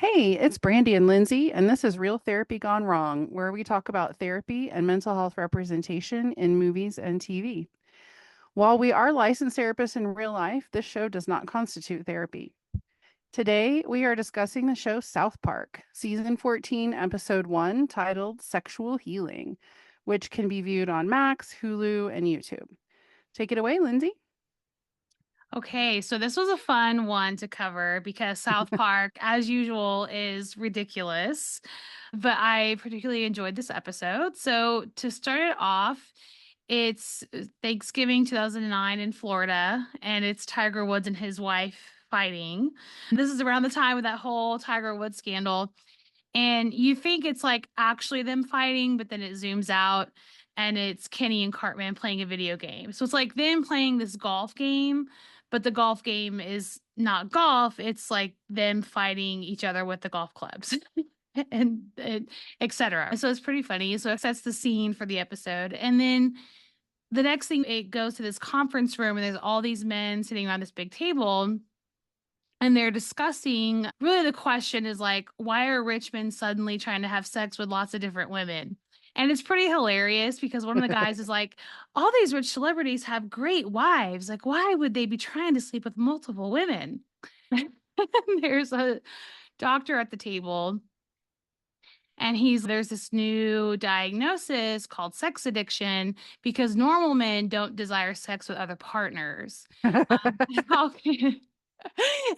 Hey, it's Brandy and Lindsay, and this is Real Therapy Gone Wrong, where we talk about therapy and mental health representation in movies and TV. While we are licensed therapists in real life, this show does not constitute therapy. Today, we are discussing the show South Park, Season 14, Episode 1, titled Sexual Healing, which can be viewed on Max, Hulu, and YouTube. Take it away, Lindsay. Okay, so this was a fun one to cover because South Park, as usual, is ridiculous. But I particularly enjoyed this episode. So to start it off, it's Thanksgiving 2009 in Florida, and it's Tiger Woods and his wife fighting. This is around the time of that whole Tiger Woods scandal. And you think it's like actually them fighting, but then it zooms out and it's Kenny and Cartman playing a video game. So it's like them playing this golf game, but the golf game is not golf. It's like them fighting each other with the golf clubs and etc. So it's pretty funny. So it sets the scene for the episode. And then the next thing, it goes to this conference room and there's all these men sitting around this big table and they're discussing really the question is like, why are rich men suddenly trying to have sex with lots of different women? And it's pretty hilarious because one of the guys is like, all these rich celebrities have great wives. Like, why would they be trying to sleep with multiple women? There's a doctor at the table, and there's this new diagnosis called sex addiction because normal men don't desire sex with other partners. How can,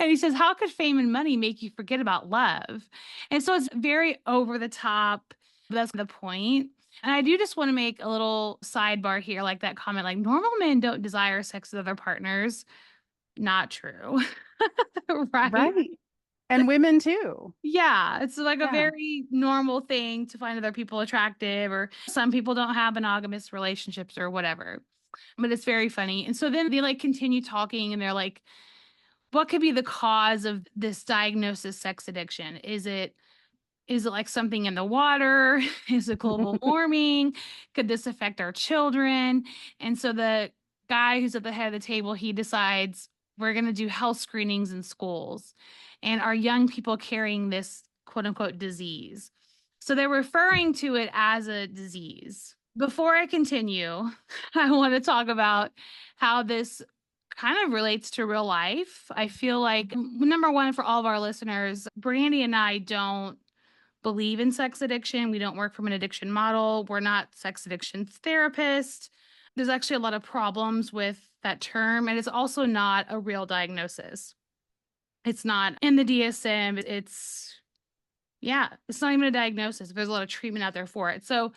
and he says, how could fame and money make you forget about love? And so it's very over the top. That's the point. And I do just want to make a little sidebar here, like that comment, like normal men don't desire sex with other partners. Not true. Right. Right. And women too. Yeah, it's like a Yeah. very normal thing to find other people attractive, or some people don't have monogamous relationships or whatever. But it's very funny. And so then they like continue talking and they're like, what could be the cause of this diagnosis sex addiction? Is it like something in the water? Is it global warming? Could this affect our children? And so the guy who's at the head of the table, he decides we're going to do health screenings in schools. And are young people carrying this quote unquote disease? So they're referring to it as a disease. Before I continue, I want to talk about how this kind of relates to real life. I feel like, number one, for all of our listeners, Brandy and I don't believe in sex addiction. We don't work from an addiction model. We're not sex addiction therapists. There's actually a lot of problems with that term, and it's also not a real diagnosis. It's not in the DSM. Yeah, it's not even a diagnosis. There's a lot of treatment out there for it. So,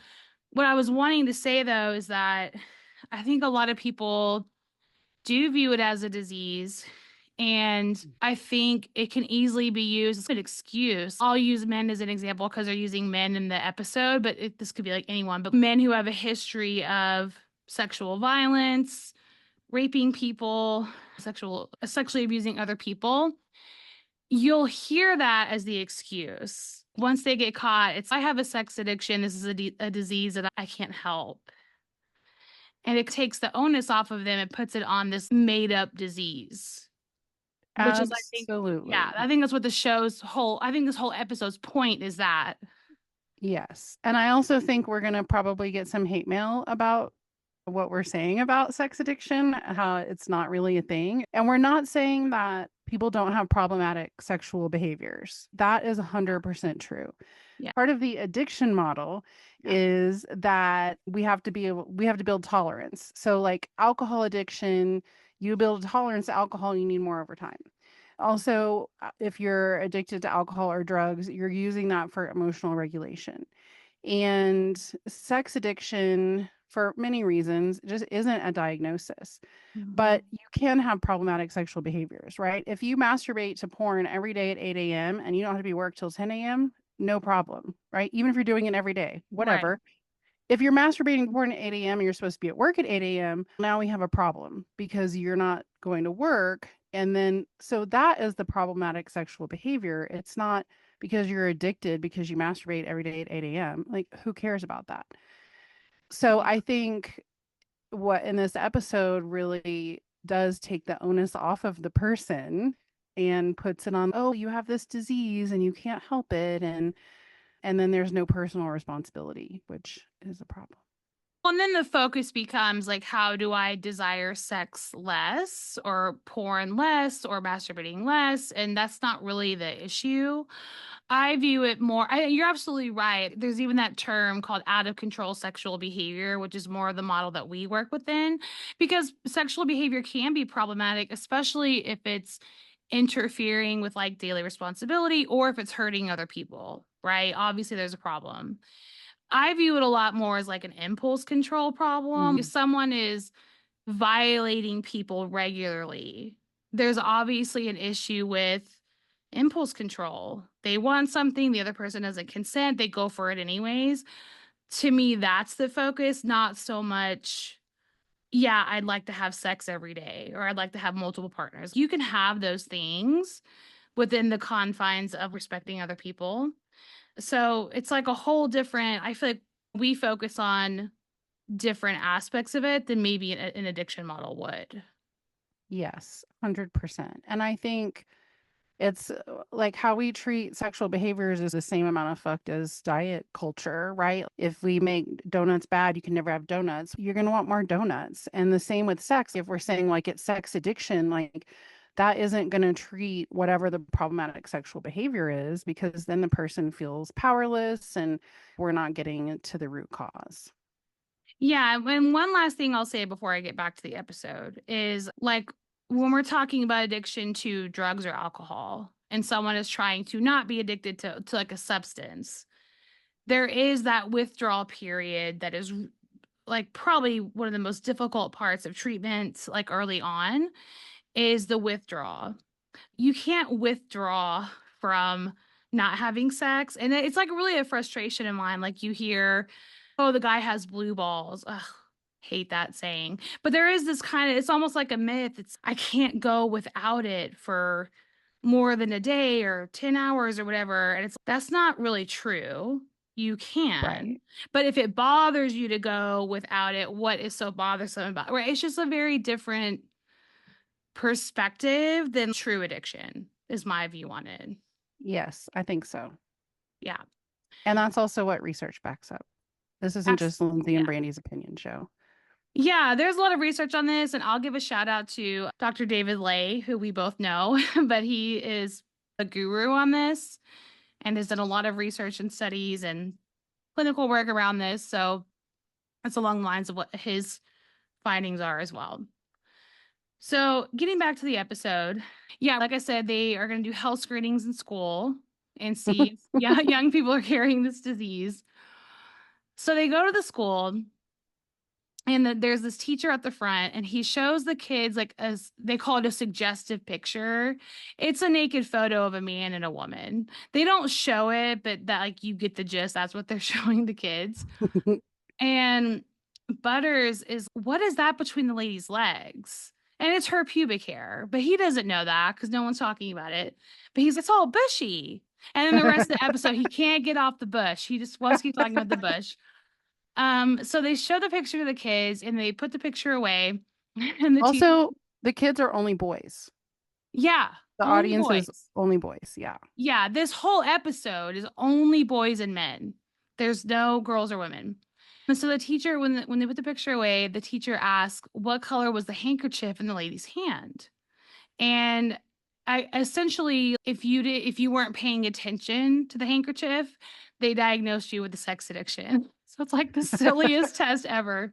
what I was wanting to say though is that I think a lot of people do view it as a disease. And I think it can easily be used as an excuse. I'll use men as an example because they're using men in the episode, but this could be like anyone. But men who have a history of sexual violence, raping people, sexually abusing other people, you'll hear that as the excuse. Once they get caught, it's I have a sex addiction. This is a disease that I can't help. And it takes the onus off of them and puts it on this made up disease, which is, I think, yeah, Absolutely. I think that's what I think this whole episode's point is that. Yes. And I also think we're going to probably get some hate mail about what we're saying about sex addiction, how it's not really a thing. And we're not saying that people don't have problematic sexual behaviors. That is 100% true. Yeah. Part of the addiction model Yeah. is that we have to build tolerance. So like alcohol addiction, you build a tolerance to alcohol, you need more over time. Also, if you're addicted to alcohol or drugs, you're using that for emotional regulation. And sex addiction, for many reasons, just isn't a diagnosis. Mhm. But you can have problematic sexual behaviors, right? If you masturbate to porn every day at 8 a.m. and you don't have to be work till 10 a.m., no problem, right? Even if you're doing it every day, Right. whatever. If you're masturbating to porn at 8 a.m. and you're supposed to be at work at 8 a.m., now we have a problem because you're not going to work. And then, so that is the problematic sexual behavior. It's not because you're addicted because you masturbate every day at 8 a.m. Like, who cares about that? So Yeah. I think what in this episode really does take the onus off of the person and puts it on, oh, you have this disease and you can't help it. And then there's no personal responsibility, which is a problem. Well, and then the focus becomes like, how do I desire sex less or porn less or masturbating less? And that's not really the issue. I view it more, you're absolutely right. There's even that term called out of control sexual behavior, which is more the model that we work within, because sexual behavior can be problematic, especially if it's interfering with like daily responsibility or if it's hurting other people, right? Obviously, there's a problem. I view it a lot more as like an impulse control problem. If Mhm. someone is violating people regularly, there's obviously an issue with impulse control. They want something, the other person doesn't consent, they go for it anyways. To me, that's the focus, not so much, yeah, I'd like to have sex every day or I'd like to have multiple partners. You can have those things within the confines of respecting other people. So it's like a whole different, I feel like we focus on different aspects of it than maybe an addiction model would. Yes, 100%. And I think it's like how we treat sexual behaviors is the same amount of fucked as diet culture, right? If we make donuts bad, you can never have donuts. You're going to want more donuts. And the same with sex. If we're saying like it's sex addiction, like that isn't going to treat whatever the problematic sexual behavior is, because then the person feels powerless and we're not getting to the root cause. Yeah, and one last thing I'll say before I get back to the episode is like when we're talking about addiction to drugs or alcohol and someone is trying to not be addicted to like a substance, there is that withdrawal period that is like probably one of the most difficult parts of treatment like early on is the withdrawal. You can't withdraw from not having sex. And it's like really a frustration of mine. Like you hear, oh, the guy has blue balls. Ugh, hate that saying. But there is this kind of, it's almost like a myth. It's, I can't go without it for more than a day or 10 hours or whatever. And it's, that's not really true. You can. Right. But if it bothers you to go without it, what is so bothersome about it? Right? It's just a very different perspective than true addiction is my view on it. Yes, I think so. Yeah. And that's also what research backs up. This isn't just Lindsay and Yeah. Brandy's opinion show. Yeah, there's a lot of research on this, and I'll give a shout out to Dr. David Lay, who we both know, but he is a guru on this and has done a lot of research and studies and clinical work around this. So it's along the lines of what his findings are as well. So getting back to the episode, yeah, like I said, they are going to do health screenings in school and see if young people are carrying this disease. So they go to the school and there's this teacher at the front and he shows the kids like as they call it a suggestive picture. It's a naked photo of a man and a woman. They don't show it, but that like you get the gist. That's what they're showing the kids. And Butters is, what is that between the lady's legs? And it's her pubic hair, but he doesn't know that because no one's talking about it. But he's, it's all bushy. And then the rest of the episode, he can't get off the bush. He just wants to keep talking about the bush. So they show the picture to the kids and they put the picture away. And the teacher, Also, the kids are only boys. yeah, The only audience is boys. only boys. Yeah. Yeah, this whole episode is only boys and men. There's no girls or women. And so the teacher, when they put the picture away, the teacher asked, "What color was the handkerchief in the lady's hand?" And I essentially, if you weren't paying attention to the handkerchief, they diagnosed you with a sex addiction. So it's like the silliest test ever.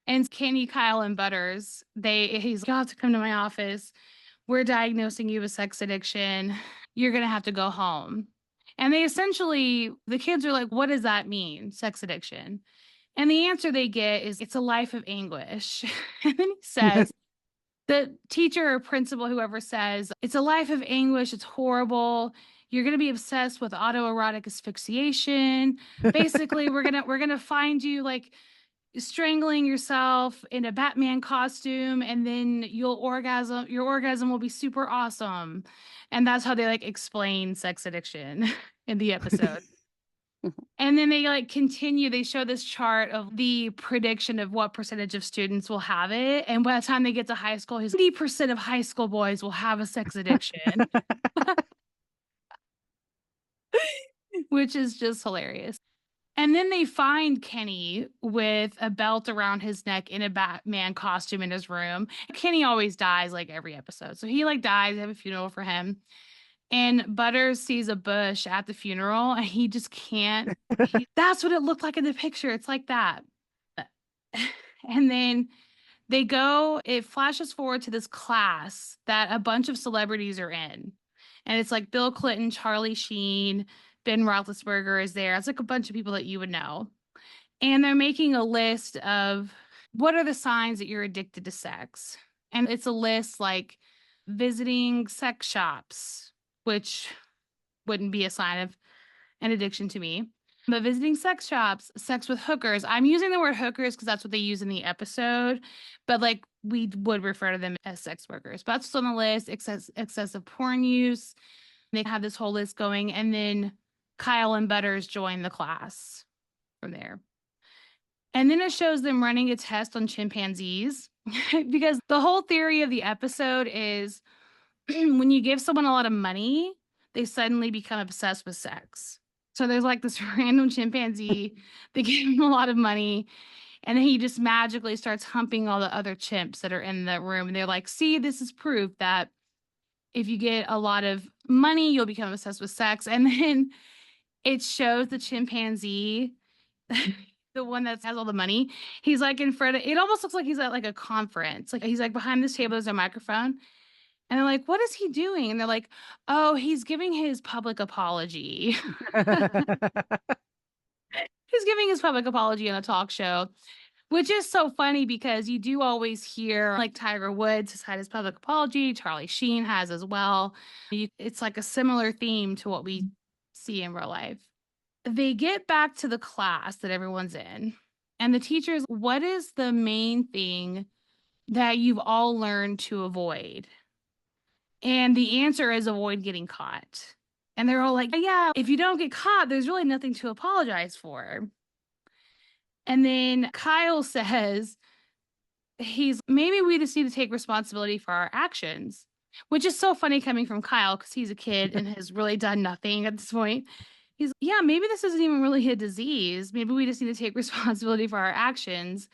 And Kenny, Kyle, and Butters, he's got to come to my office. We're diagnosing you with sex addiction. You're gonna have to go home. And they essentially, the kids are like, what does that mean, sex addiction? And the answer they get is it's a life of anguish. And then he says, the teacher or principal, whoever says, it's a life of anguish, it's horrible. You're gonna be obsessed with autoerotic asphyxiation. Basically, we're gonna find you like strangling yourself in a Batman costume, and then you'll orgasm. Your orgasm will be super awesome. And that's how they like explain sex addiction in the episode. Mhm. And then they like continue, they show this chart of the prediction of what percentage of students will have it. And by the time they get to high school, his 80% of high school boys will have a sex addiction, which is just hilarious. And then they find Kenny with a belt around his neck in a Batman costume in his room. Kenny always dies like every episode. So he like dies, they have a funeral for him. And Butters sees a bush at the funeral and he just can't. That's what it looked like in the picture. It's like that. And then they go, it flashes forward to this class that a bunch of celebrities are in. And it's like Bill Clinton, Charlie Sheen, Ben Roethlisberger is there. It's like a bunch of people that you would know. And they're making a list of what are the signs that you're addicted to sex. And it's a list like visiting sex shops, which wouldn't be a sign of an addiction to me. But visiting sex shops, sex with hookers. I'm using the word hookers because that's what they use in the episode, but like we would refer to them as sex workers. But that's what's on the list. Excessive porn use. They have this whole list going, and then Kyle and Butters join the class from there. And then it shows them running a test on chimpanzees because the whole theory of the episode is when you give someone a lot of money, they suddenly become obsessed with sex. So there's like this random chimpanzee, they give him a lot of money, and then he just magically starts humping all the other chimps that are in the room. And they're like, see, this is proof that if you get a lot of money, you'll become obsessed with sex. And then it shows the chimpanzee, the one that has all the money. He's like in front of it, almost looks like he's at like a conference. Like he's like behind this table, there's a microphone. And they're like, what is he doing? And they're like, oh, he's giving his public apology. He's giving his public apology in a talk show, which is so funny because you do always hear like Tiger Woods has had his public apology, Charlie Sheen has as well. It's like a similar theme to what we see in real life. They get back to the class that everyone's in, and the teacher's, what is the main thing that you've all learned to avoid? And the answer is avoid getting caught. And they're all like, yeah, if you don't get caught, there's really nothing to apologize for. And then Kyle says, maybe we just need to take responsibility for our actions, which is so funny coming from Kyle because he's a kid and has really done nothing at this point. He's, yeah, maybe this isn't even really a disease. Maybe we just need to take responsibility for our actions.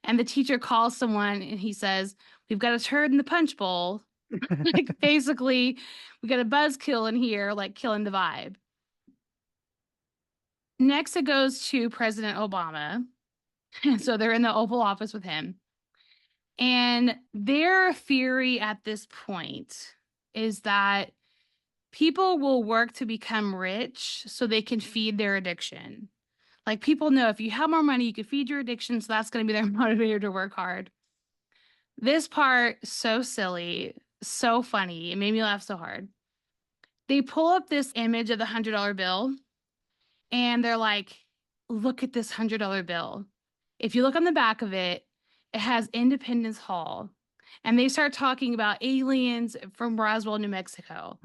And the teacher calls someone and he says, we've got a turd in the punch bowl. Like basically, we got a buzzkill in here, like killing the vibe. Next, it goes to President Obama. And so they're in the Oval Office with him. And their theory at this point is that people will work to become rich so they can feed their addiction. Like people know if you have more money, you can feed your addiction. So that's going to be their motivator to work hard. This part, so silly, so funny. It made me laugh so hard. They pull up this image of the $100 bill and they're like, look at this $100 bill. If you look on the back of it, it has Independence Hall. And they start talking about aliens from Roswell, New Mexico.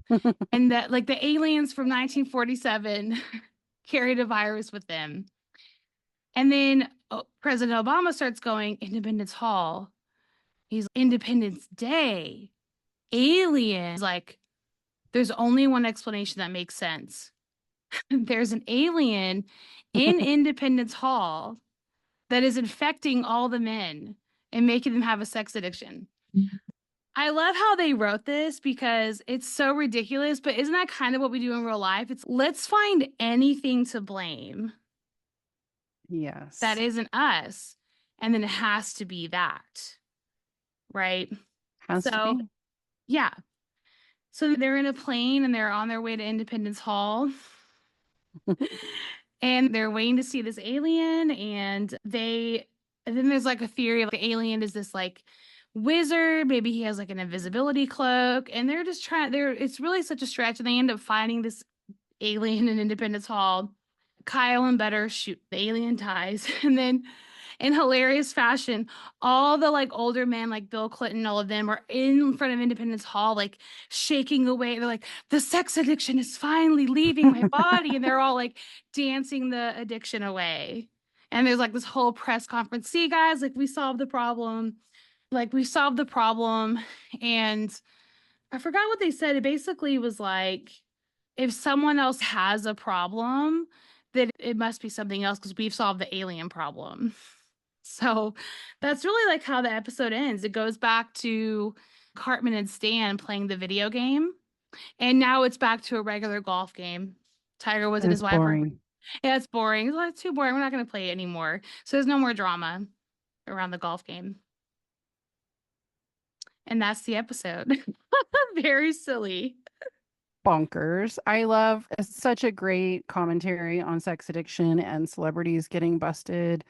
And that like the aliens from 1947 carried a virus with them. And then President Obama starts going, Independence Hall. He's Independence Day. Aliens. Like, there's only one explanation that makes sense. There's an alien in Independence Hall that is infecting all the men and making them have a sex addiction. I love how they wrote this because it's so ridiculous, but isn't that kind of what we do in real life? It's let's find anything to blame Yes. that isn't us, and then it has to be that, right? Has to So, be. yeah. So they're in a plane and they're on their way to Independence Hall. And they're waiting to see this alien, and then there's like a theory of the alien is this like wizard, maybe he has like an invisibility cloak, and they're just it's really such a stretch, and they end up finding this alien in Independence Hall. Kyle and Butters shoot, the alien dies, and then in hilarious fashion, all the like older men, like Bill Clinton, all of them were in front of Independence Hall, like shaking away. They're like, the sex addiction is finally leaving my body. And they're all like dancing the addiction away. And there's like this whole press conference. See, guys, like we solved the problem. Like we solved the problem. And I forgot what they said. It basically was like, if someone else has a problem, then it must be something else because we've solved the alien problem. So that's really like how the episode ends. It goes back to Cartman and Stan playing the video game, and now it's back to a regular golf game. Tiger Woods and And his it's wife are. boring. Yeah, it's boring. It's like, too boring. We're not going to play it anymore. So there's no more drama around the golf game. And that's the episode. Very silly. Bonkers. I love it's such a great commentary on sex addiction and celebrities getting busted,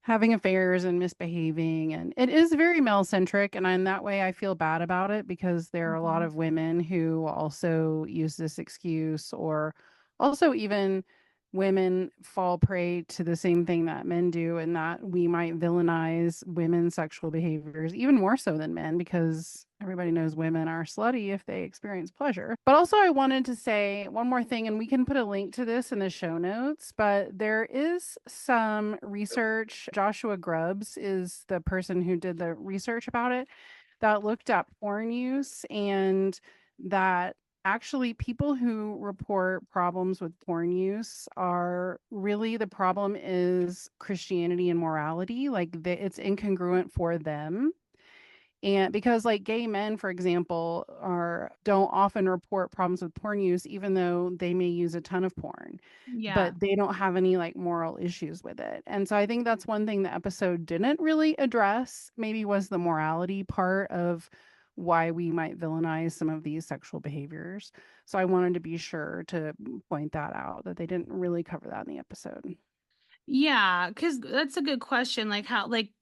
having affairs and misbehaving. And it is very male centric. And in that way, I feel bad about it because there are a lot Mhm. of women who also use this excuse, or also even women fall prey to the same thing that men do, and that we might villainize women's sexual behaviors even more so than men, because everybody knows women are slutty if they experience pleasure. But also, I wanted to say one more thing, and we can put a link to this in the show notes, but there is some research. Joshua Grubbs is the person who did the research about it, that looked at porn use, and that actually people who report problems with porn use are really, the problem is Christianity and morality. Like it's incongruent for them. And because like gay men, for example, are don't often report problems with porn use, even though they may use a ton of porn, Yeah. but they don't have any like moral issues with it. And so I think that's one thing the episode didn't really address, maybe, was the morality part of why we might villainize some of these sexual behaviors. So I wanted to be sure to point that out, that they didn't really cover that in the episode. Yeah, because that's a good question. Like how, like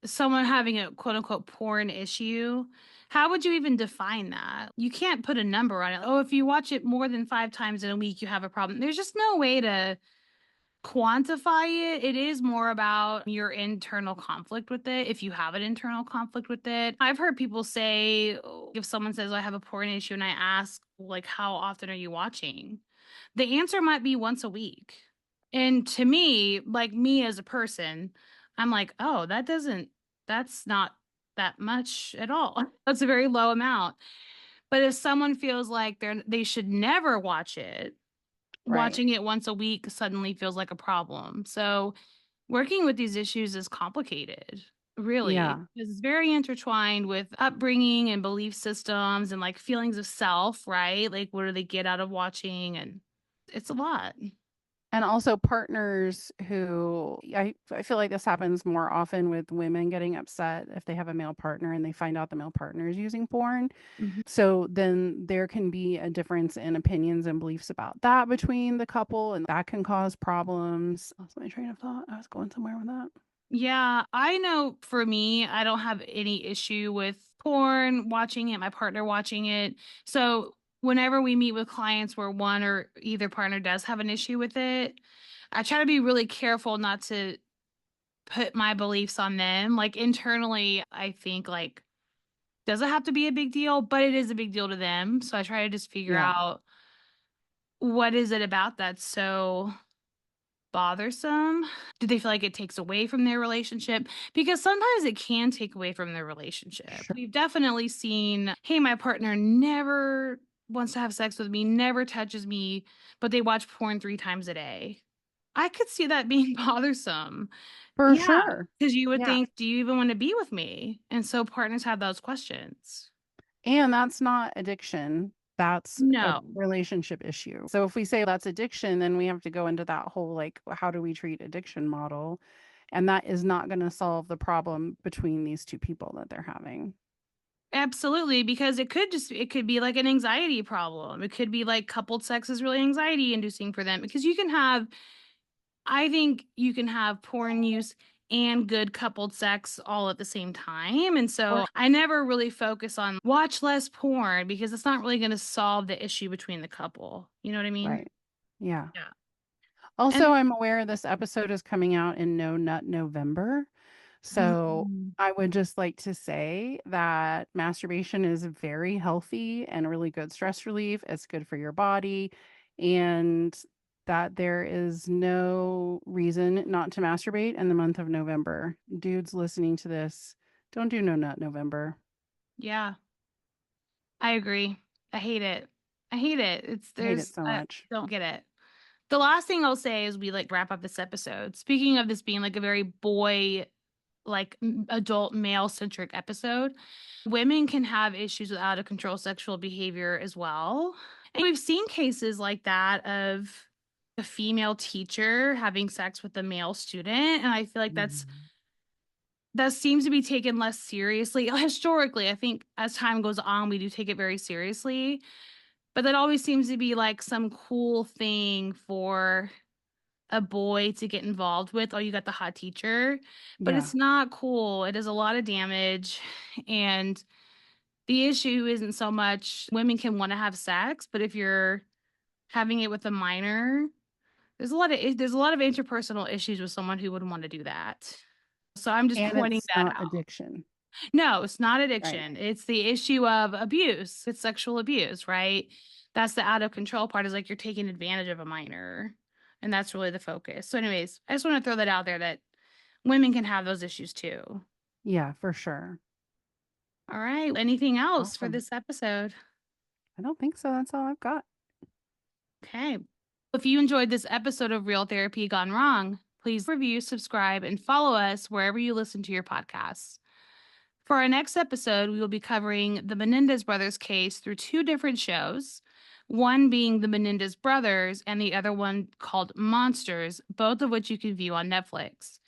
someone having a quote unquote porn issue, how would you even define that? You can't put a number on it. Oh, if you watch it more than 5 times in a week, you have a problem. There's just no way to quantify it. It is more about your internal conflict with it. If you have an internal conflict with it, I've heard people say, oh, if someone says, I have a porn issue, and I ask, like, how often are you watching? The answer might be once a week. And to me, like me as a person, I'm like, oh, that's not that much at all. That's a very low amount. But if someone feels like they should never watch it, Right. watching it once a week suddenly feels like a problem. So working with these issues is complicated, really, Yeah. because it's very intertwined with upbringing and belief systems and like feelings of self, right? Like, what do they get out of watching? And it's a lot. And also partners who, I feel like this happens more often with women getting upset if they have a male partner and they find out the male partner is using porn. Mhm. So then there can be a difference in opinions and beliefs about that between the couple, and that can cause problems. That's my train of thought. I was going somewhere with that. Yeah, I know for me, I don't have any issue with porn, watching it, my partner watching it. So whenever we meet with clients where one or either partner does have an issue with it, I try to be really careful not to put my beliefs on them. Like internally, I think like, does it have to be a big deal? But it is a big deal to them. So I try to just figure Yeah. out what is it about that's so bothersome? Do they feel like it takes away from their relationship? Because sometimes it can take away from their relationship. Sure. We've definitely seen, hey, my partner never wants to have sex with me, never touches me, but they watch porn 3 times a day. I could see that being bothersome. For Yeah, sure. because you would Yeah. think, do you even want to be with me? And so partners have those questions. And that's not addiction. That's a No, relationship issue. So if we say that's addiction, then we have to go into that whole like, how do we treat addiction model? And that is not going to solve the problem between these two people that they're having. absolutely. Because it could be like an anxiety problem. It could be like coupled sex is really anxiety inducing for them because I think you can have porn use and good coupled sex all at the same time. And Or so I never really focus on watch less porn because it's not really going to solve the issue between the couple. You know what I mean? right. Yeah. Yeah. Also, And I'm aware this episode is coming out in No Nut November. So mm, I would just like to say that masturbation is very healthy and really good stress relief. It's good for your body, and that there is no reason not to masturbate in the month of November. Dudes listening to this, don't do No Nut November. yeah, I agree. I hate it. I hate it. I hate it so I much. don't get it. The last thing I'll say is we like wrap up this episode. Speaking of this being like a very boy, like adult male centric episode, women can have issues with out of control sexual behavior as well. And we've seen cases like that of a female teacher having sex with a male student. And I feel like Mhm. that seems to be taken less seriously. Historically, I think as time goes on, we do take it very seriously. But that always seems to be like some cool thing for a boy to get involved with. Oh, you got the hot teacher. But Yeah. it's not cool. It does a lot of damage. And the issue isn't so much women can want to have sex, but if you're having it with a minor, there's a lot of interpersonal issues with someone who would want to do that. So I'm just And pointing it's that not out. addiction. No, it's not Right. addiction. It's the issue of abuse. It's sexual abuse, right? That's the out of control part is like you're taking advantage of a minor. And that's really the focus. So, anyways, I just want to throw that out there that women can have those issues too. Yeah, for sure. All right. Anything else for Awesome. this episode? I don't think so. That's all I've got. Okay. If you enjoyed this episode of Real Therapy Gone Wrong, please review, subscribe, and follow us wherever you listen to your podcasts. For our next episode, we will be covering the Menendez brothers case through two different shows, one being the Menendez brothers and the other one called Monsters, both of which you can view on Netflix.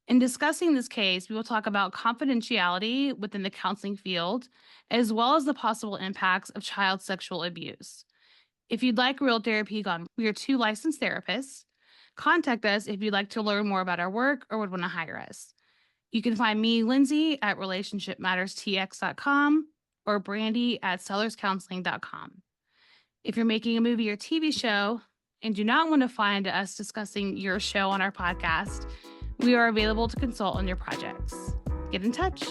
In discussing this case, we will talk about confidentiality within the counseling field, as well as the possible impacts of child sexual abuse. If you'd like Real Therapy Gone, we are two licensed therapists. Contact us if you'd like to learn more about our work or would want to hire us. You can find me, Lindsay, at relationshipmatterstx.com or Brandy at sellerscounseling.com. If you're making a movie or TV show and do not want to find us discussing your show on our podcast, we are available to consult on your projects. Get in touch.